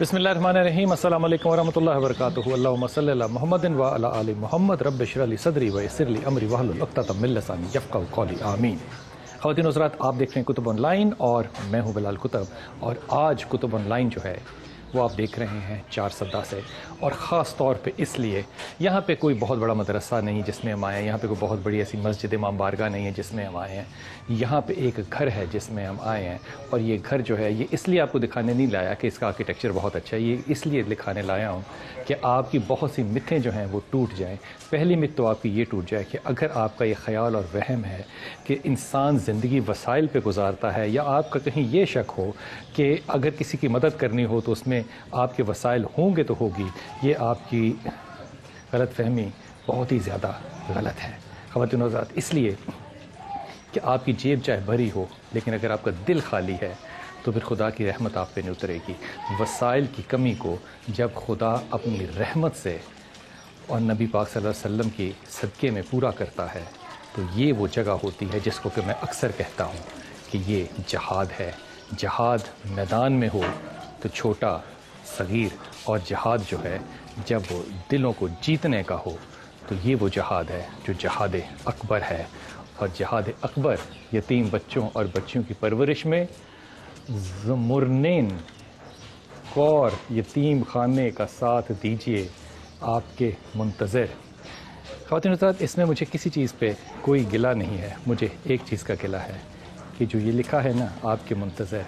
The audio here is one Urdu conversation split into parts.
بسم اللہ الرحمن الرحیم، السلام علیکم ورحمۃ اللہ وبرکاتہ۔ اللہم صلی علی محمد و علی آل محمد، رب اشرح لی صدری ویسر لی امری واحلل عقدۃ من لسانی یفقہوا قولی، آمین۔ خواتین و حضرات، آپ دیکھ رہے ہیں کتب آن لائن اور میں ہوں بلال کتب، اور آج کتب آن لائن جو ہے وہ آپ دیکھ رہے ہیں چار سدہ سے، اور خاص طور پہ اس لیے یہاں پہ کوئی بہت بڑا مدرسہ نہیں جس میں ہم آئے ہیں، یہاں پہ کوئی بہت بڑی ایسی مسجد امام بارگاہ نہیں ہے جس میں ہم آئے ہیں، یہاں پہ ایک گھر ہے جس میں ہم آئے ہیں، اور یہ گھر جو ہے یہ اس لیے آپ کو دکھانے نہیں لایا کہ اس کا آرکیٹیکچر بہت اچھا ہے، یہ اس لیے دکھانے لایا ہوں کہ آپ کی بہت سی متیں جو ہیں وہ ٹوٹ جائیں۔ پہلی مت تو آپ کی یہ ٹوٹ جائے کہ اگر آپ کا یہ خیال اور وہم ہے کہ انسان زندگی وسائل پہ گزارتا ہے، یا آپ کا کہیں یہ شک ہو کہ اگر کسی کی مدد کرنی ہو تو اس میں آپ کے وسائل ہوں گے تو ہوگی، یہ آپ کی غلط فہمی بہت ہی زیادہ غلط ہے خواتین و حضرات۔ اس لیے کہ آپ کی جیب چاہے بھری ہو لیکن اگر آپ کا دل خالی ہے تو پھر خدا کی رحمت آپ پہ نہیں اترے گی۔ وسائل کی کمی کو جب خدا اپنی رحمت سے اور نبی پاک صلی اللہ علیہ وسلم کی صدقے میں پورا کرتا ہے تو یہ وہ جگہ ہوتی ہے جس کو کہ میں اکثر کہتا ہوں کہ یہ جہاد ہے۔ جہاد میدان میں ہو تو چھوٹا صغیر، اور جہاد جو ہے جب وہ دلوں کو جیتنے کا ہو تو یہ وہ جہاد ہے جو جہاد اکبر ہے۔ اور جہاد اکبر یتیم بچوں اور بچیوں کی پرورش میں زمرنین کور یتیم خانے کا ساتھ دیجیے آپ کے منتظر۔ خواتین و حضرات، اس میں مجھے کسی چیز پہ کوئی گلہ نہیں ہے، مجھے ایک چیز کا گلہ ہے کہ جو یہ لکھا ہے نا آپ کے منتظر،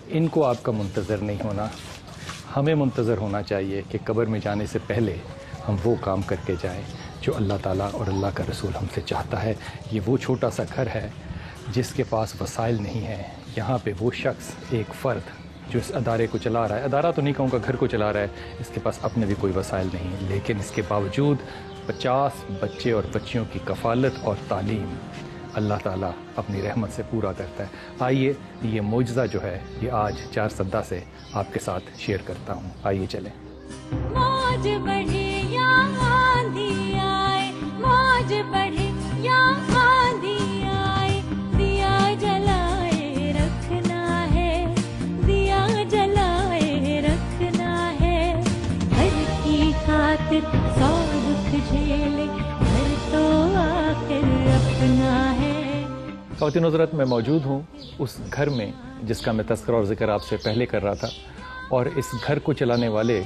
ان کو آپ کا منتظر نہیں ہونا، ہمیں منتظر ہونا چاہیے کہ قبر میں جانے سے پہلے ہم وہ کام کر کے جائیں جو اللہ تعالیٰ اور اللہ کا رسول ہم سے چاہتا ہے۔ یہ وہ چھوٹا سا گھر ہے جس کے پاس وسائل نہیں ہیں، یہاں پہ وہ شخص، ایک فرد جو اس ادارے کو چلا رہا ہے، ادارہ تو نہیں کہوں گا، گھر کو چلا رہا ہے، اس کے پاس اپنے بھی کوئی وسائل نہیں، لیکن اس کے باوجود 50 بچے اور بچیوں کی کفالت اور تعلیم اللہ تعالیٰ اپنی رحمت سے پورا کرتا ہے۔ آئیے یہ معجزہ جو ہے یہ آج چار سدہ سے آپ کے ساتھ شیئر کرتا ہوں، آئیے چلیں۔ موج بڑھے یا آندھی آئے، موج بڑھے یا آندھی آئے، دیا جلائے رکھنا ہے، دیا جلائے رکھنا ہے، گھر کی خاطر سو دکھ جھیلے، گھر تو آخر اپنا ہے۔ خواتین و حضرات، میں موجود ہوں اس گھر میں جس کا میں تذکرہ اور ذکر آپ سے پہلے کر رہا تھا، اور اس گھر کو چلانے والے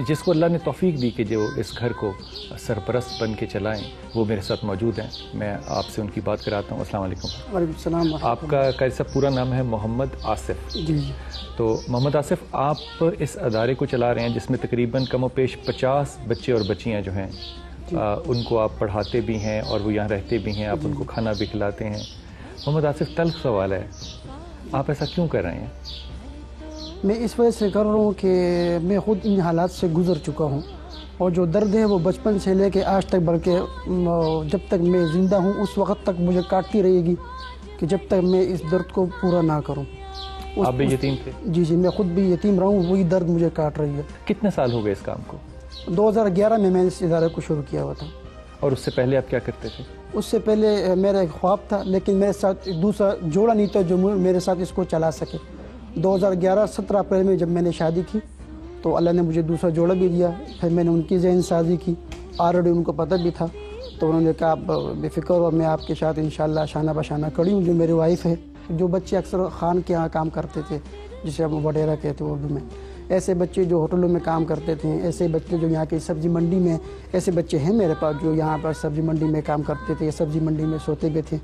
جس کو اللہ نے توفیق دی کہ جو اس گھر کو سرپرست بن کے چلائیں، وہ میرے ساتھ موجود ہیں۔ میں آپ سے ان کی بات کراتا ہوں۔ السلام علیکم۔ وعلیکم السلام۔ آپ کا کیسا پورا نام ہے؟ محمد آصف۔ جی جی۔ تو محمد آصف، آپ اس ادارے کو چلا رہے ہیں جس میں تقریباً کم و بیش 50 بچے اور بچیاں جو ہیں ان کو آپ پڑھاتے بھی ہیں اور وہ یہاں رہتے بھی ہیں، آپ ان کو کھانا بھی کھلاتے ہیں۔ محمد آصف، تلخ سوال ہے، آپ ایسا کیوں کر رہے ہیں؟ میں اس وجہ سے کر رہا ہوں کہ میں خود ان حالات سے گزر چکا ہوں، اور جو درد ہے وہ بچپن سے لے کے آج تک، بلکہ جب تک میں زندہ ہوں اس وقت تک مجھے کاٹتی رہے گی کہ جب تک میں اس درد کو پورا نہ کروں۔ آپ بھی یتیم تھے؟ جی جی، میں خود بھی یتیم رہا ہوں، وہی درد مجھے کاٹ رہی ہے۔ کتنے سال ہو گئے اس کام کو؟ 2011 میں نے اس ادارے کو شروع کیا ہوا تھا۔ اور اس سے پہلے آپ کیا کرتے تھے؟ اس سے پہلے میرا ایک خواب تھا، لیکن میرے ساتھ ایک دوسرا جوڑا نہیں تھا جو میرے ساتھ اس کو چلا سکے۔ 2011 17 اپریل میں جب میں نے شادی کی تو اللہ نے مجھے دوسرا جوڑا بھی دیا، پھر میں نے ان کی ذہن سازی کی، آلریڈی ان کو پتہ بھی تھا، تو انہوں نے کہا آپ بے فکر ہو، میں آپ کے ساتھ انشاءاللہ شانہ بشانہ کھڑی ہوں۔ جو میری وائف ہے، جو بچے اکثر خان کے یہاں کام کرتے تھے جسے ہم وڈیرا کہتے ہیں اردو میں، ایسے بچے جو ہوٹلوں میں کام کرتے تھے، ایسے بچے جو یہاں کی سبزی منڈی میں، ایسے بچے ہیں میرے پاس جو یہاں پر سبزی منڈی میں کام کرتے تھے، سبزی منڈی میں سوتے بھی تھے،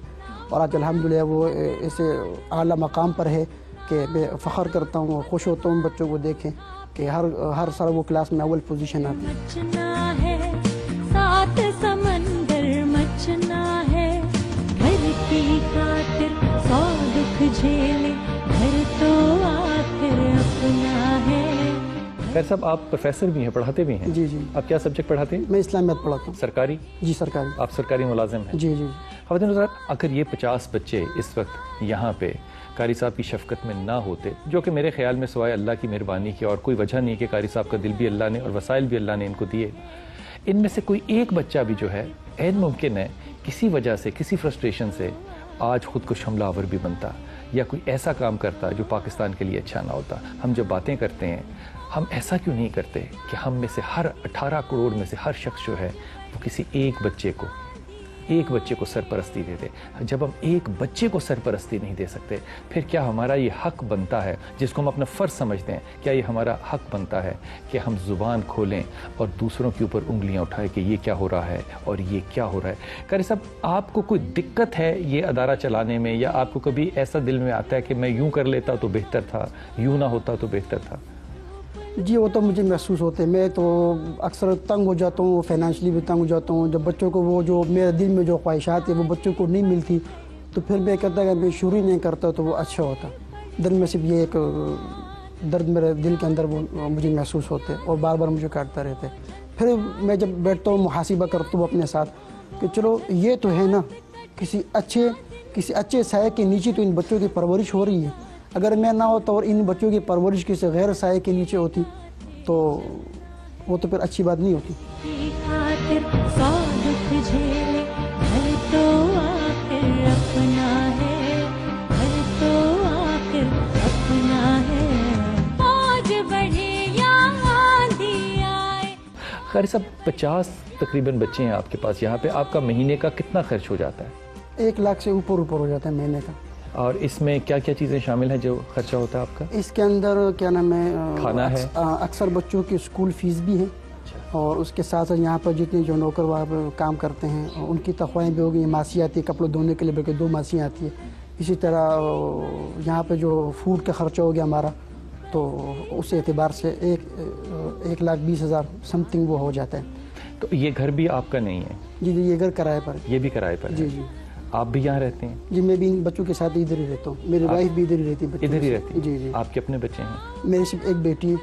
اور آج الحمدللہ وہ ایسے اعلیٰ مقام پر ہے کہ میں فخر کرتا ہوں اور خوش ہوتا ہوں بچوں کو دیکھیں کہ ہر سال وہ کلاس میں اول پوزیشن آتی ہے۔ مچنا ہے ساتھ سمندر، مچنا ہے گھر کی خاطر سو دکھ جھیلے، گھر تو آخر اپنا ہے۔ خیر صاحب، آپ پروفیسر بھی ہیں، پڑھاتے بھی ہیں؟ جی جی۔ آپ کیا سبجیکٹ پڑھاتے ہیں؟ میں اسلامیات پڑھاتا ہوں۔ سرکاری؟ جی سرکاری۔ آپ سرکاری ملازم ہیں؟ جی جی۔ خواتین حضرات، اگر یہ 50 بچے اس وقت یہاں پہ قاری صاحب کی شفقت میں نہ ہوتے، جو کہ میرے خیال میں سوائے اللہ کی مہربانی کی اور کوئی وجہ نہیں کہ قاری صاحب کا دل بھی اللہ نے اور وسائل بھی اللہ نے ان کو دیے، ان میں سے کوئی ایک بچہ بھی جو ہے عین ممکن ہے کسی وجہ سے، کسی فرسٹریشن سے آج خودکش حملہ آور بھی بنتا، یا کوئی ایسا کام کرتا جو پاکستان کے لیے اچھا نہ ہوتا۔ ہم جب باتیں کرتے ہیں ہم ایسا کیوں نہیں کرتے کہ ہم میں سے ہر 18 کروڑ میں سے ہر شخص جو ہے وہ کسی ایک بچے کو سرپرستی دے دے. جب ہم ایک بچے کو سرپرستی نہیں دے سکتے پھر کیا ہمارا یہ حق بنتا ہے جس کو ہم اپنا فرض سمجھتے ہیں, کیا یہ ہمارا حق بنتا ہے کہ ہم زبان کھولیں اور دوسروں کے اوپر انگلیاں اٹھائیں کہ یہ کیا ہو رہا ہے اور یہ کیا ہو رہا ہے؟ قاری صاحب, آپ کو کوئی دقت ہے یہ ادارہ چلانے میں, یا آپ کو کبھی ایسا دل میں آتا ہے کہ میں یوں کر لیتا تو بہتر تھا, یوں نہ ہوتا تو بہتر تھا؟ جی وہ تو مجھے محسوس ہوتے ہیں. میں تو اکثر تنگ ہو جاتا ہوں, فائنینشلی بھی تنگ ہو جاتا ہوں. جب بچوں کو وہ جو میرے دل میں جو خواہشات ہیں وہ بچوں کو نہیں ملتی تو پھر میں کہتا کہ میں شروع ہی نہیں کرتا تو وہ اچھا ہوتا. دل میں صرف یہ ایک درد میرے دل کے اندر وہ مجھے محسوس ہوتے اور بار بار مجھے کاٹتا رہتے. پھر میں جب بیٹھتا ہوں محاسبہ کرتا ہوں اپنے ساتھ کہ چلو یہ تو ہے نا, کسی اچھے سائے کے نیچے تو ان بچوں کی پرورش ہو رہی ہے. اگر میں نہ ہوتا اور ان بچوں کی پرورش کسی غیر سائے کے نیچے ہوتی تو وہ تو پھر اچھی بات نہیں ہوتی. قاری صاحب, 50 تقریباً بچے ہیں آپ کے پاس یہاں پہ, آپ کا مہینے کا کتنا خرچ ہو جاتا ہے؟ 1 لاکھ سے اوپر ہو جاتا ہے مہینے کا. اور اس میں کیا کیا چیزیں شامل ہیں جو خرچہ ہوتا ہے آپ کا؟ اس کے اندر کیا نام ہے, کھانا ہے, اکثر بچوں کی اسکول فیس بھی ہے, اور اس کے ساتھ ساتھ یہاں پر جتنے جو نوکر وہاں کام کرتے ہیں ان کی تنخواہیں بھی ہوگی. ماسی آتی ہے کپڑے دھونے کے لیے, بلکہ 2 ماسیاں آتی ہے. اسی طرح یہاں پہ جو فوڈ کا خرچہ ہو گیا ہمارا, تو اس اعتبار سے 1,20,000 سم تھنگ وہ ہو جاتا ہے. تو یہ گھر بھی آپ کا نہیں ہے؟ جی یہ گھر کرائے پر ہے. یہ بھی کرائے پر ہے؟ جی. آپ بھی یہاں رہتے ہیں؟ جی میں بھی بچوں کے ساتھ ادھر ہی رہتا ہوں. میری وائف بھی ادھر ہی رہتی ہے. ادھر ہی رہتی ہے؟ جی. آپ کے اپنے بچے ہیں؟ میری صرف ایک بیٹی ہے.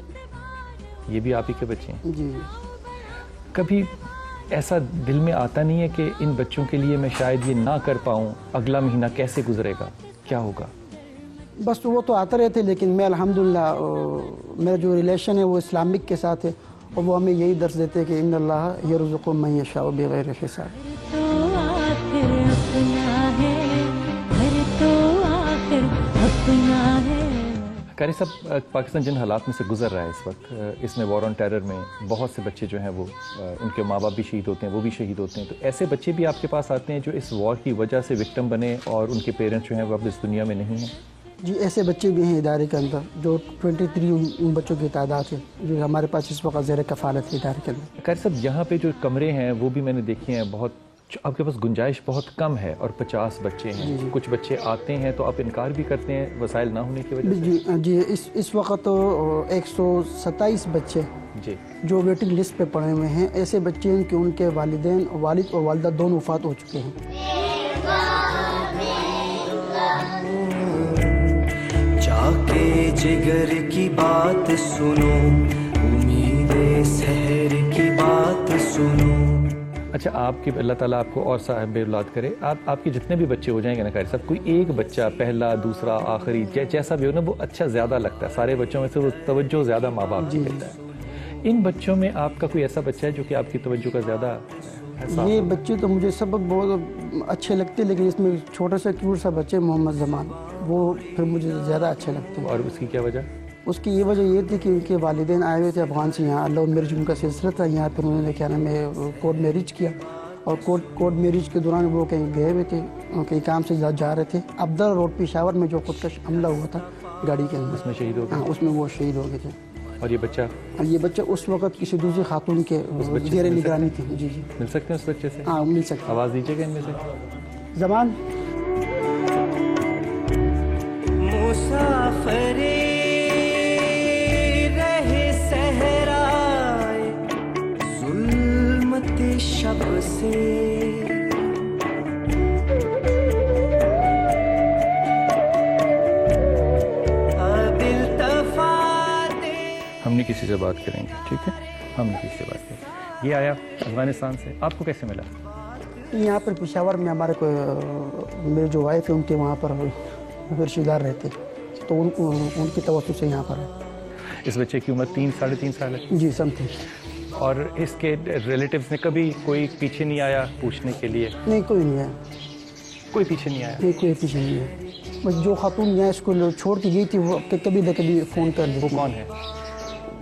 یہ بھی آپ ہی کے بچے ہیں؟ جی. کبھی ایسا دل میں آتا نہیں ہے کہ ان بچوں کے لیے میں شاید یہ نہ کر پاؤں, اگلا مہینہ کیسے گزرے گا, کیا ہوگا؟ بس وہ تو آتے رہتے, لیکن میں الحمدللہ میرا جو ریلیشن ہے وہ اسلامک کے ساتھ ہے, اور وہ ہمیں یہی درس دیتے کہ ان اللہ یرزق من یشاء بغیر حساب. قاری صاحب, پاکستان جن حالات میں سے گزر رہا ہے اس وقت, اس میں وار آن ٹیرر میں بہت سے بچے جو ہیں وہ ان کے ماں باپ بھی شہید ہوتے ہیں, وہ بھی شہید ہوتے ہیں. تو ایسے بچے بھی آپ کے پاس آتے ہیں جو اس وار کی وجہ سے وکٹم بنے اور ان کے پیرنٹس جو ہیں وہ اب اس دنیا میں نہیں ہیں؟ جی ایسے بچے بھی ہیں ادارے کے اندر, جو 23 ان بچوں کی تعداد ہے جو ہمارے پاس اس وقت زیر کفالت ہے ادارے کے اندر. قاری صاحب, یہاں پہ جو کمرے ہیں وہ بھی میں نے دیکھے ہیں, بہت آپ کے پاس گنجائش بہت کم ہے, اور 50 بچے ہیں. کچھ بچے آتے ہیں تو آپ انکار بھی کرتے ہیں وسائل نہ ہونے کی وجہ سے؟ جی اس وقت 127 بچے جو ویٹنگ لسٹ پہ پڑے ہوئے ہیں. ایسے بچے ہیں کہ ان کے والد اور والدہ دونوں وفات ہو چکے ہیں. جا کے جگر کی بات سنو, امید سحر کی بات سنو. اچھا, آپ کی اللہ تعالیٰ آپ کو اور صاحب اولاد کرے. آپ کے جتنے بھی بچے ہو جائیں گے نا قاری صاحب, کوئی ایک بچہ, پہلا دوسرا آخری جیسا بھی ہو نا, وہ اچھا زیادہ لگتا ہے. سارے بچوں میں سے وہ توجہ زیادہ ماں باپ کی دیتا ہے. ان بچوں میں آپ کا کوئی ایسا بچہ ہے جو کہ آپ کی توجہ کا زیادہ؟ یہ بچے تو مجھے سب بہت اچھے لگتے ہیں, لیکن اس میں چھوٹا سا کیوٹ سا بچے محمد زمان, وہ پھر مجھے زیادہ اچھے لگتے ہیں. اور اس کی کیا وجہ؟ اس کی یہ وجہ یہ تھی کہ ان کے والدین آئے ہوئے تھے افغان سے یہاں, لو میرج ان کا سلسلہ تھا یہاں. پھر انہوں نے کیا نام ہے کورٹ میرج کیا, اور کورٹ میرج کے دوران وہ کہیں گئے ہوئے تھے, کہیں کام سے جا رہے تھے. ابدر روڈ پشاور میں جو خودکش حملہ ہوا تھا گاڑی کے اندر, اس میں شہید ہو گئے. ہاں اس میں وہ شہید ہو گئے تھے. اور یہ بچہ اس وقت کسی دوسری خاتون کے زیر نگرانی تھی. جی مل سکتے ہیں اس بچے سے؟ ہاں مل سکتے. آواز دیجیے گا ان میں سے. زبان مسافری رہے صحرائے ظلمت شب سے, ہم نہیں کسی سے بات کریں گے, ٹھیک ہے؟ ہم نہیں کسی سے بات کریں گے. یہ آیا افغانستان سے, آپ کو کیسے ملا؟ یہاں پر پشاور میں ہمارے کو میرے جو وائف ہے ان کے وہاں پر رشتہ دار رہتے, تو ان کی توسط سے یہاں پر ہے. اس بچے کی عمر 3-3.5 سال ہے؟ جی سم تھنگ. اور اس کے ریلیٹیوز نے کبھی کوئی پیچھے نہیں آیا پوچھنے کے لیے؟ نہیں, کوئی نہیں آیا. کوئی پیچھے نہیں آیا؟ نہیں, کوئی پیچھے نہیں ہے. بس جو خاتون یہاں اس کو چھوڑ کے گئی تھی وہ کبھی نہ کبھی فون کر دی. وہ کون ہے؟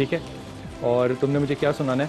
ٹھیک ہے. اور تم نے مجھے کیا سنانا ہے؟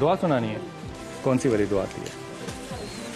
دعا سنانی ہے. کون سی والی دعا آتی ہے؟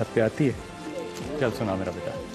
اب پہ آتی ہے؟ چل سنا میرا بیٹا.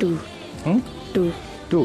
2 2.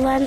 1।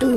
2।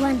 1।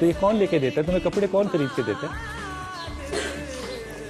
تو یہ کون لے کے دیتا ہے تمہیں کپڑے؟ کون خرید کے دیتا ہے؟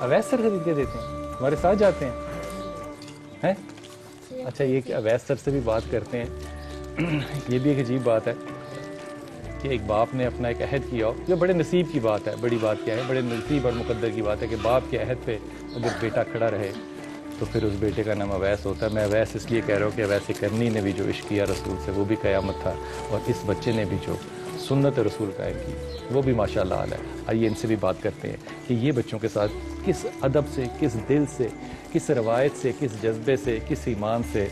اویس سر خرید کے دیتے ہیں، تمہارے ساتھ جاتے ہیں؟ اچھا، یہ کہ اویس سر سے بھی بات کرتے ہیں، یہ بھی ایک عجیب بات ہے کہ ایک باپ نے اپنا ایک عہد کیا ہو. یہ بڑے نصیب کی بات ہے. بڑی بات کیا ہے؟ بڑے نصیب اور مقدر کی بات ہے کہ باپ کے عہد پہ اگر بیٹا کھڑا رہے تو پھر اس بیٹے کا نام اویس ہوتا ہے. میں اویس اس لیے کہہ رہا ہوں کہ اویس کرنی نے بھی جو عشق کیا رسول سے وہ بھی قیامت تھا، اور اس بچے نے بھی جو سنت رسول قائم کی وہ بھی ماشاءاللہ اعلیٰ ہے. آئیے ان سے بھی بات کرتے ہیں کہ یہ بچوں کے ساتھ کس ادب سے، کس دل سے، کس روایت سے، کس جذبے سے، کس ایمان سے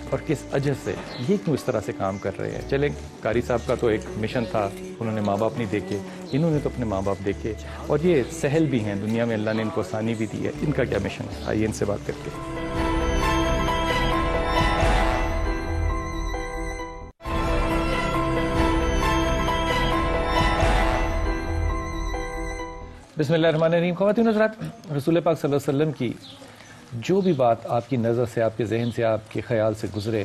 اور کس اجر سے یہ کیوں اس طرح سے کام کر رہے ہیں. چلیں، قاری صاحب کا تو ایک مشن تھا، انہوں نے ماں باپ نہیں دیکھے، انہوں نے تو اپنے ماں باپ دیکھے، اور یہ سہل بھی ہیں دنیا میں، اللہ نے ان کو آسانی بھی دی ہے. ان کا کیا مشن ہے؟ آئیے ان سے بات کرتے ہیں. بسم اللہ الرحمن الرحیم. خواتین حضرات، رسول پاک صلی اللہ علیہ وسلم کی جو بھی بات آپ کی نظر سے، آپ کے ذہن سے، آپ کے خیال سے گزرے،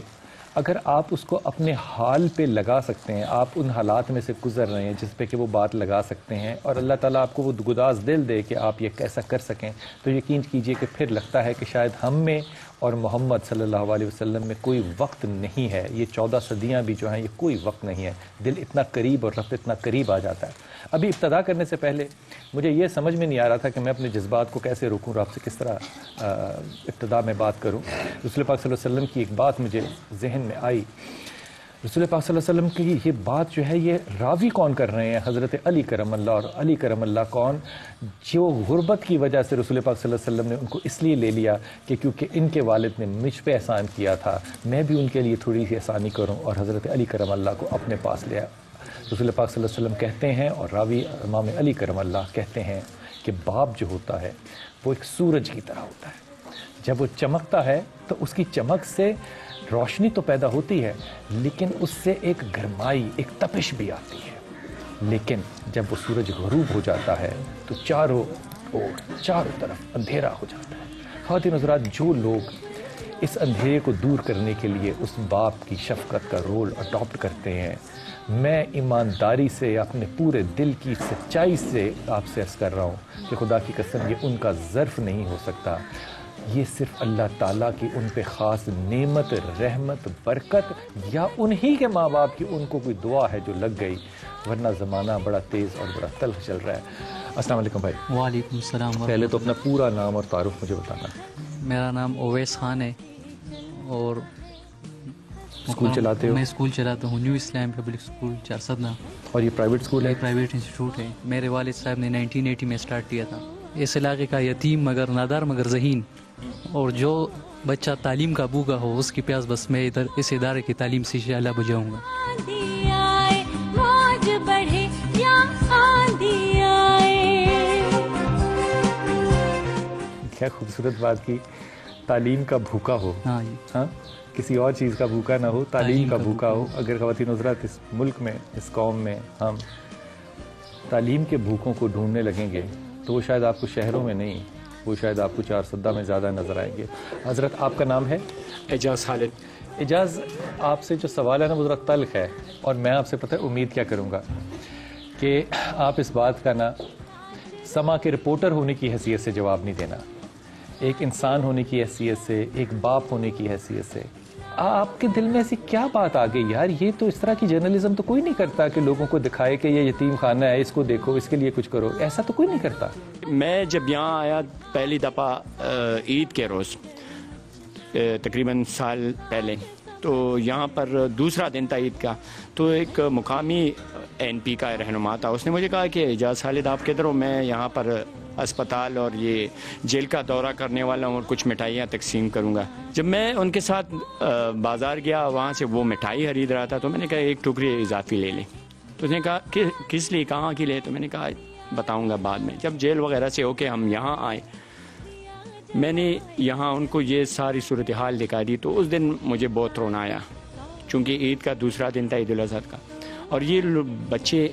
اگر آپ اس کو اپنے حال پہ لگا سکتے ہیں، آپ ان حالات میں سے گزر رہے ہیں جس پہ کہ وہ بات لگا سکتے ہیں، اور اللہ تعالیٰ آپ کو وہ گداز دل دے کہ آپ یہ کیسا کر سکیں، تو یقین کیجئے کہ پھر لگتا ہے کہ شاید ہم میں اور محمد صلی اللہ علیہ وسلم میں کوئی وقت نہیں ہے. یہ 14 صدیاں بھی جو ہیں یہ کوئی وقت نہیں ہے. دل اتنا قریب اور رب اتنا قریب آ جاتا ہے. ابھی ابتدا کرنے سے پہلے مجھے یہ سمجھ میں نہیں آ رہا تھا کہ میں اپنے جذبات کو کیسے روکوں اور آپ سے کس طرح ابتدا میں بات کروں. رسول پاک صلی اللہ علیہ وسلم کی ایک بات مجھے ذہن میں آئی. رسول پاک صلی اللہ علیہ وسلم کی یہ بات جو ہے یہ راوی کون کر رہے ہیں؟ حضرت علی کرم اللہ. اور علی کرم اللہ کون؟ جو غربت کی وجہ سے رسول پاک صلی اللہ علیہ وسلم نے ان کو اس لیے لے لیا کہ کیونکہ ان کے والد نے مجھ پہ احسان کیا تھا، میں بھی ان کے لیے تھوڑی سی احسانی کروں، اور حضرت علی کرم اللہ کو اپنے پاس لیا. رسول پاک صلی اللہ علیہ وسلم کہتے ہیں، اور راوی امام علی کرم اللہ کہتے ہیں کہ باپ جو ہوتا ہے وہ ایک سورج کی طرح ہوتا ہے. جب وہ چمکتا ہے تو اس کی چمک سے روشنی تو پیدا ہوتی ہے، لیکن اس سے ایک گرمائی، ایک تپش بھی آتی ہے. لیکن جب وہ سورج غروب ہو جاتا ہے تو چاروں طرف اندھیرا ہو جاتا ہے. خواتین حضرات، جو لوگ اس اندھیرے کو دور کرنے کے لیے اس باپ کی شفقت کا رول اڈاپٹ کرتے ہیں، میں ایمانداری سے، اپنے پورے دل کی سچائی سے آپ سے عرض کر رہا ہوں کہ خدا کی قسم یہ ان کا ظرف نہیں ہو سکتا. یہ صرف اللہ تعالیٰ کی ان پہ خاص نعمت، رحمت، برکت، یا انہی کے ماں باپ کی ان کو کوئی دعا ہے جو لگ گئی، ورنہ زمانہ بڑا تیز اور بڑا تلخ چل رہا ہے. السلام علیکم بھائی. وعلیکم السلام. پہلے تو اپنا پورا نام اور تعارف مجھے بتانا. میرا نام اویس خان ہے اور اسکول چلاتے ہو؟ میں اسکول چلاتا ہوں، نیو اسلام پبلک اسکول چارسدنا. اور یہ پرائیویٹ اسکول ہے؟ پرائیویٹ انسٹیٹیوٹ ہے. میرے والد صاحب نے 1980 میں اسٹارٹ کیا تھا. اس علاقے کا یتیم مگر نادار مگر ذہین، اور جو بچہ تعلیم کا بھوکا ہو اس کی پیاس بس میں ادھر اس ادارے کی تعلیم سے انشاءاللہ بجاؤں گا. کیا خوبصورت بات کی، تعلیم کا بھوکا ہو. ہاں جی. ہاں، کسی اور چیز کا بھوکا نہ ہو، تعلیم کا بھوکا ہو. اگر خواتین حضرات اس ملک میں، اس قوم میں ہم تعلیم کے بھوکوں کو ڈھونڈنے لگیں گے تو وہ شاید آپ کو شہروں میں نہیں، وہ شاید آپ کو چارسدہ میں زیادہ نظر آئیں گے. حضرت آپ کا نام ہے؟ اعجاز خالد. اعجاز، آپ سے جو سوال ہے نا وہ ذرا تلخ ہے، اور میں آپ سے پتہ ہے امید کیا کروں گا کہ آپ اس بات کا نا سما کے رپورٹر ہونے کی حیثیت سے جواب نہیں دینا، ایک انسان ہونے کی حیثیت سے، ایک باپ ہونے کی حیثیت سے. آپ کے دل میں ایسی کیا بات آ گئی یار؟ یہ تو اس طرح کی جرنلزم تو کوئی نہیں کرتا کہ لوگوں کو دکھائے کہ یہ یتیم خانہ ہے، اس کو دیکھو، اس کے لیے کچھ کرو. ایسا تو کوئی نہیں کرتا. میں جب یہاں آیا پہلی دفعہ عید کے روز تقریباً سال پہلے، تو یہاں پر دوسرا دن تھا عید کا، تو ایک مقامی NP کا رہنما تھا، اس نے مجھے کہا کہ اعجاز خالد آپ کدھر ہو؟ میں یہاں پر اسپتال اور یہ جیل کا دورہ کرنے والا ہوں اور کچھ مٹھائیاں تقسیم کروں گا. جب میں ان کے ساتھ بازار گیا، وہاں سے وہ مٹھائی خرید رہا تھا، تو میں نے کہا ایک ٹکڑی اضافی لے لیں. تو اس نے کہا کہ کس لیے، کہاں کی لے؟ تو میں نے کہا بتاؤں گا بعد میں. جب جیل وغیرہ سے ہو کے ہم یہاں آئے، میں نے یہاں ان کو یہ ساری صورتحال دکھا دی. تو اس دن مجھے بہت رونا آیا، چونکہ عید کا دوسرا دن تھا، عید الاضحیٰ کا. اور یہ بچے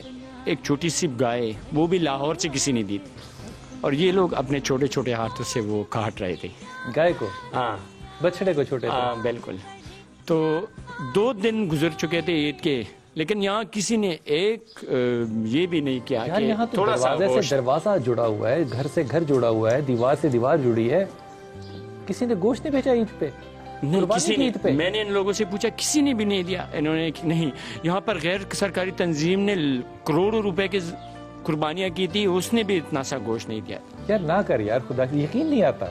ایک چھوٹی سی گائے، وہ بھی لاہور سے کسی نے دی، اور یہ لوگ اپنے چھوٹے چھوٹے ہاتھوں سے وہ کاٹ رہے تھے گائے کو. ہاں، بچڑے کو چھوٹے. ہاں بالکل. تو 2 دن گزر چکے تھے عید کے، لیکن یہاں کسی نے ایک یہ بھی نہیں کیا یار کہ یہاں تو تھوڑا سا دروازے گوشت. سے دروازہ جڑا ہوا ہے، گھر سے گھر جڑا ہوا ہے، دیوار سے دیوار جڑی ہے، کسی نے گوشت نہیں بیچا عید پہ؟ نہیں قربانی کسی کی نے، عید پہ؟ میں نے ان لوگوں سے پوچھا کسی نے بھی نہیں دیا. انہوں نے نہیں. یہاں پر غیر سرکاری تنظیم نے کروڑوں روپے کی قربانیاں کی تھی، اس نے بھی اتنا سا گوشت نہیں دیا. یار نہ کر یار، خدا کی یقین نہیں آتا.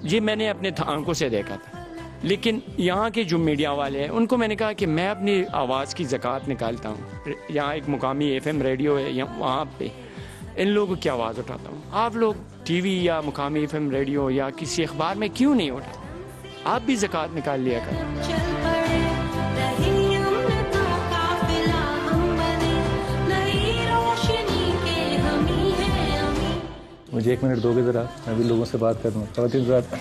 یہ میں نے اپنے آنکھوں سے دیکھا تھا. لیکن یہاں کے جو میڈیا والے ہیں ان کو میں نے کہا کہ میں اپنی آواز کی زکوٰۃ نکالتا ہوں. یہاں ایک مقامی FM ریڈیو ہے، وہاں پہ ان لوگوں کی آواز اٹھاتا ہوں. آپ لوگ ٹی وی یا مقامی FM ریڈیو یا کسی اخبار میں کیوں نہیں اٹھاتے؟ آپ بھی زکوٰۃ نکال لیا کریں. چل پڑے رہی امتوں کا قافلہ، ہم بنے نئی روشنی کے ہمی ہیں ہمیں. مجھے 1 منٹ دو گے ذرا، میں بھی لوگوں سے بات کروں. خواتین حضرات،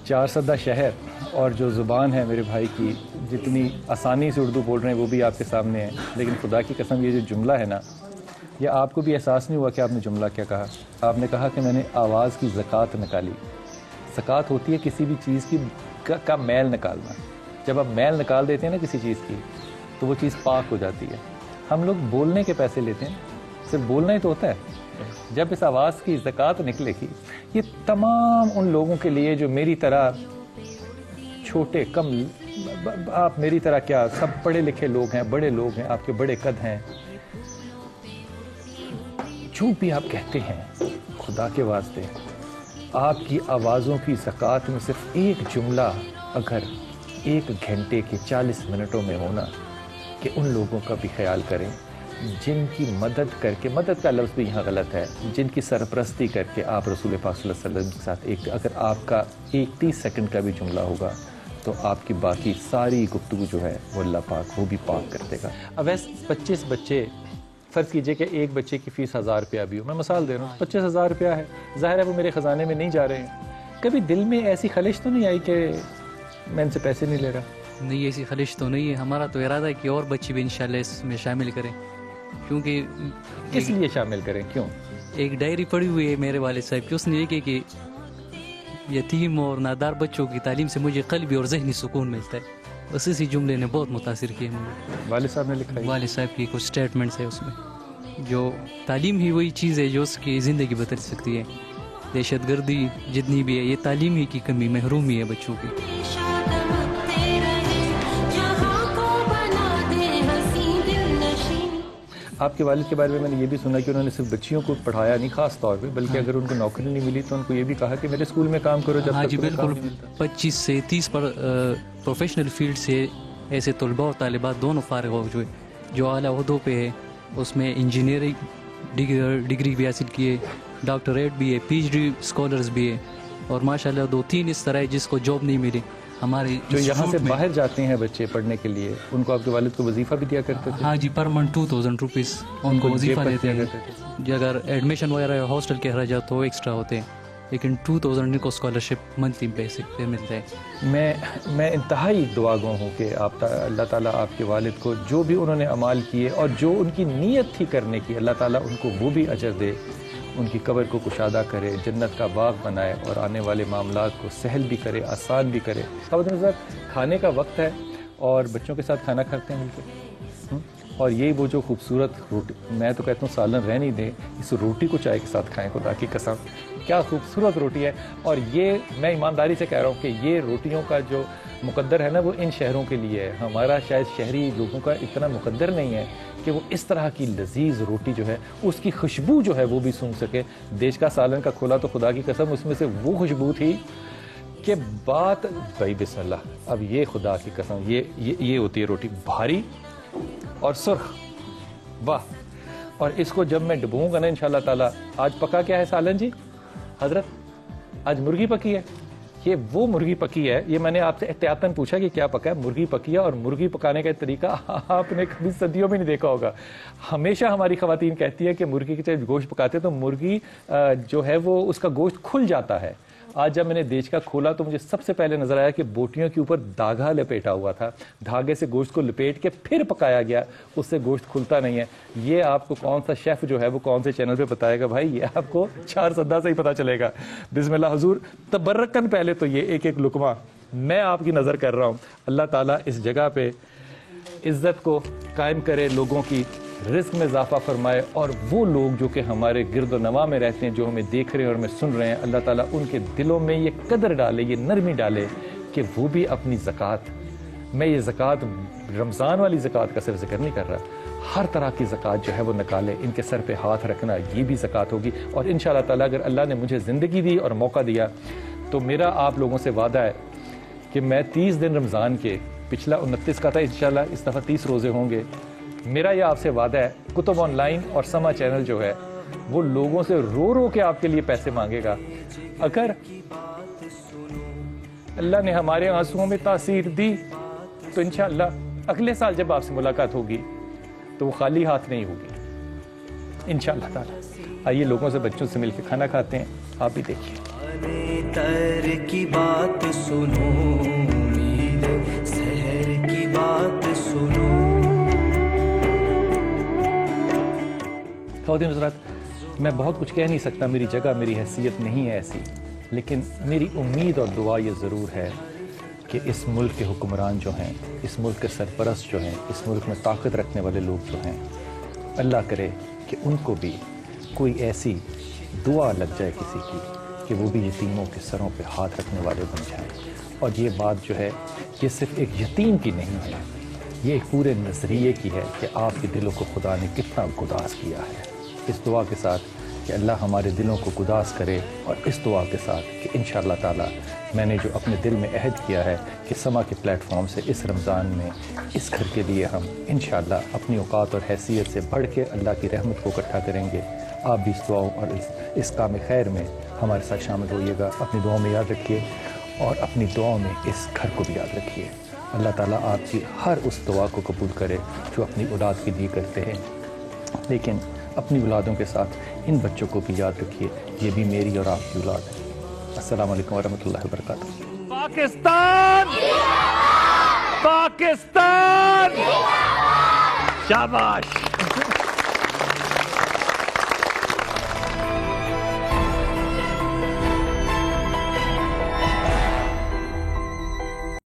4 سدہ شہر اور جو زبان ہے میرے بھائی کی، جتنی آسانی سے اردو بول رہے ہیں وہ بھی آپ کے سامنے ہے. لیکن خدا کی قسم یہ جو جملہ ہے نا، یہ آپ کو بھی احساس نہیں ہوا کہ آپ نے جملہ کیا کہا. آپ نے کہا کہ میں نے آواز کی زکوٰۃ نکالی. زکوٰۃ ہوتی ہے کسی بھی چیز کی کا میل نکالنا. جب آپ میل نکال دیتے ہیں نا کسی چیز کی تو وہ چیز پاک ہو جاتی ہے. ہم لوگ بولنے کے پیسے لیتے ہیں، صرف بولنا ہی تو ہوتا ہے. جب اس آواز کی زکوٰۃ نکلے گی، یہ تمام ان لوگوں کے لیے جو میری طرح چھوٹے کم، آپ میری طرح کیا، سب پڑھے لکھے لوگ ہیں، بڑے لوگ ہیں، آپ کے بڑے قد ہیں، جو بھی آپ کہتے ہیں، خدا کے واسطے آپ کی آوازوں کی زکوٰۃ میں صرف ایک جملہ اگر 1 گھنٹے کے 40 منٹوں میں ہونا کہ ان لوگوں کا بھی خیال کریں جن کی مدد کر کے، مدد کا لفظ بھی یہاں غلط ہے، جن کی سرپرستی کر کے آپ رسول پاک صلی اللہ علیہ وسلم کے ساتھ ایک، اگر آپ کا 30 سیکنڈ کا بھی جملہ ہوگا تو آپ کی باقی ساری گفتگو جو ہے وہ اللہ پاک وہ بھی پاک کر دے گا. اب ویسے 25 بچے، فرض کیجئے کہ ایک بچے کی فیس 1000 روپیہ بھی ہو، میں مثال دے رہا ہوں، 25,000 روپیہ ہے، ظاہر ہے وہ میرے خزانے میں نہیں جا رہے ہیں. کبھی دل میں ایسی خلش تو نہیں آئی کہ میں ان سے پیسے نہیں لے رہا؟ نہیں، ایسی خلش تو نہیں ہے. ہمارا تو ارادہ ہے کہ اور بچے بھی انشاءاللہ اس میں شامل کریں، کیونکہ کس لیے شامل کریں؟ کیوں؟ ایک ڈائری پڑھی ہوئی ہے میرے والد صاحب کی، اس نے یہ کہ یتیم اور نادار بچوں کی تعلیم سے مجھے قلبی اور ذہنی سکون ملتا ہے. بس اسی جملے نے بہت متاثر کیا مجھے. والد صاحب نے لکھا ہے. والد صاحب کی کچھ سٹیٹمنٹس ہے اس میں، جو تعلیم ہی وہی چیز ہے جو اس کی زندگی بدل سکتی ہے. دہشت گردی جتنی بھی ہے یہ تعلیم ہی کی کمی، محرومی ہے بچوں کی. آپ کے والد کے بارے میں نے یہ بھی سنا کہ انہوں نے صرف بچیوں کو پڑھایا نہیں خاص طور پہ، بلکہ اگر ان کو نوکری نہیں ملی تو ان کو یہ بھی کہا کہ میرے اسکول میں کام کرو جب ہاں تک جی تمہیں کام بالکل. نہیں ملتا. 25 سے 30 پر پروفیشنل فیلڈ سے ایسے طلباء اور طالبات دونوں فارغ ہو جو اعلیٰ عہدوں پہ ہے. اس میں انجینئرنگ ڈگری بھی حاصل کیے، ڈاکٹریٹ بھی ہے، PhD اسکالرز بھی ہے، اور ماشاءاللہ 2-3 اس طرح ہے جس کو جاب نہیں ملی. ہمارے جو یہاں سے باہر جاتے ہیں بچے پڑھنے کے لیے، ان کو آپ کے والد کو وظیفہ بھی دیا کرتے تھے؟ ہاں جی، پر منتھ 2000 روپیز ان کو وظیفہ دیتے ہیں. جو اگر ایڈمیشن وغیرہ ہاسٹل کے اخراجات تو ایکسٹرا ہوتے ہیں، لیکن 2000 ان کو اسکالرشپ منتھلی بیسک پہ ملتا ہے. میں انتہائی دعا گو ہوں کہ آپ اللہ تعالیٰ آپ کے والد کو جو بھی انہوں نے اعمال کیے اور جو ان کی نیت تھی کرنے کی، اللہ تعالیٰ ان کو وہ بھی اجر دے، ان کی قبر کو کشادہ کرے، جنت کا باغ بنائے اور آنے والے معاملات کو سہل بھی کرے، آسان بھی کرے. خواتین حضرات، کھانے کا وقت ہے اور بچوں کے ساتھ کھانا کھاتے ہیں مل کے، اور یہ وہ جو خوبصورت روٹی، میں تو کہتا ہوں سالن رہ نہیں دیں، اس روٹی کو چائے کے ساتھ کھائیں. خدا کی قسم کیا خوبصورت روٹی ہے. اور یہ میں ایمانداری سے کہہ رہا ہوں کہ یہ روٹیوں کا جو مقدر ہے نا وہ ان شہروں کے لیے ہے. ہمارا شاید شہری لوگوں کا اتنا مقدر نہیں ہے کہ وہ اس طرح کی لذیذ روٹی جو ہے اس کی خوشبو جو ہے وہ بھی سونگھ سکے. دیش کا سالن کا کھولا تو خدا کی قسم اس میں سے وہ خوشبو تھی کہ بات بھائی بسم اللہ. اب یہ خدا کی قسم یہ ہوتی ہے روٹی، بھاری اور سرخ، واہ. اور اس کو جب میں ڈبوں گا نا انشاءاللہ تعالیٰ. آج پکا کیا ہے سالن جی حضرت؟ آج مرغی پکی ہے. یہ وہ مرغی پکی ہے، یہ میں نے آپ سے احتیاطاً پوچھا کہ کیا پکا ہے. مرغی پکی ہے، اور مرغی پکانے کا طریقہ آپ نے کبھی صدیوں میں نہیں دیکھا ہوگا. ہمیشہ ہماری خواتین کہتی ہے کہ مرغی کے جب گوشت پکاتے تو مرغی جو ہے وہ اس کا گوشت کھل جاتا ہے. آج جب میں نے دیش کا کھولا تو مجھے سب سے پہلے نظر آیا کہ بوٹیوں کے اوپر دھاگا لپیٹا ہوا تھا، دھاگے سے گوشت کو لپیٹ کے پھر پکایا گیا، اس سے گوشت کھلتا نہیں ہے. یہ آپ کو کون سا شیف جو ہے وہ کون سے چینل پہ بتائے گا بھائی؟ یہ آپ کو 4 سدہ سے ہی پتہ چلے گا. بسم اللہ حضور. تبرکن پہلے تو یہ ایک لقمہ میں آپ کی نظر کر رہا ہوں. اللہ تعالیٰ اس جگہ پہ عزت کو قائم کرے, لوگوں کی رزق میں اضافہ فرمائے, اور وہ لوگ جو کہ ہمارے گرد و نواح میں رہتے ہیں, جو ہمیں دیکھ رہے ہیں اور ہمیں سن رہے ہیں, اللہ تعالیٰ ان کے دلوں میں یہ قدر ڈالے, یہ نرمی ڈالے کہ وہ بھی اپنی زکوٰۃ, میں یہ زکوٰۃ رمضان والی زکوٰۃ کا صرف ذکر نہیں کر رہا, ہر طرح کی زکوٰۃ جو ہے وہ نکالے, ان کے سر پہ ہاتھ رکھنا یہ بھی زکوٰۃ ہوگی. اور انشاءاللہ تعالیٰ اگر اللہ نے مجھے زندگی دی اور موقع دیا تو میرا آپ لوگوں سے وعدہ ہے کہ میں 30 دن رمضان کے, پچھلا 29 کا تھا, انشاءاللہ اس دفعہ 30 روزے ہوں گے. میرا یہ آپ سے وعدہ ہے, کتب آن لائن اور سما چینل جو ہے وہ لوگوں سے رو رو کے آپ کے لیے پیسے مانگے گا. اگر اللہ نے ہمارے آنسوؤں میں تاثیر دی تو انشاءاللہ اگلے سال جب آپ سے ملاقات ہوگی تو وہ خالی ہاتھ نہیں ہوگی انشاءاللہ تعالی. آئیے لوگوں سے, بچوں سے مل کے کھانا کھاتے ہیں, آپ بھی دیکھیے. تر کی بات سنو, امید سحر کی بات سنو. خواتین حضرات, میں بہت کچھ کہہ نہیں سکتا, میری جگہ, میری حیثیت نہیں ہے ایسی, لیکن میری امید اور دعا یہ ضرور ہے کہ اس ملک کے حکمران جو ہیں, اس ملک کے سرپرست جو ہیں, اس ملک میں طاقت رکھنے والے لوگ جو ہیں, اللہ کرے کہ ان کو بھی کوئی ایسی دعا لگ جائے کسی کی کہ وہ بھی یتیموں کے سروں پہ ہاتھ رکھنے والے بن جائیں. اور یہ بات جو ہے یہ صرف ایک یتیم کی نہیں ہے, یہ ایک پورے نظریے کی ہے کہ آپ کے دلوں کو خدا نے کتنا گداز کیا ہے. اس دعا کے ساتھ کہ اللہ ہمارے دلوں کو گداز کرے, اور اس دعا کے ساتھ کہ انشاءاللہ تعالی میں نے جو اپنے دل میں عہد کیا ہے کہ سما کے پلیٹ فارم سے اس رمضان میں اس گھر کے لیے ہم انشاءاللہ اپنی اوقات اور حیثیت سے بڑھ کے اللہ کی رحمت کو اکٹھا کریں گے. آپ بھی اس دعاؤں اور اس کام خیر میں ہمارے ساتھ شامل ہوئیے گا. اپنی دعاؤں میں یاد رکھیے, اور اپنی دعاؤں میں اس گھر کو بھی یاد رکھیے. اللہ تعالیٰ آپ کی ہر اس دعا کو قبول کرے جو اپنی اولاد کے لیے کرتے ہیں, لیکن اپنی اولادوں کے ساتھ ان بچوں کو بھی یاد رکھیے, یہ بھی میری اور آپ کی اولاد ہے. السلام علیکم ورحمۃ اللہ وبرکاتہ. پاکستان پاکستان شاباش.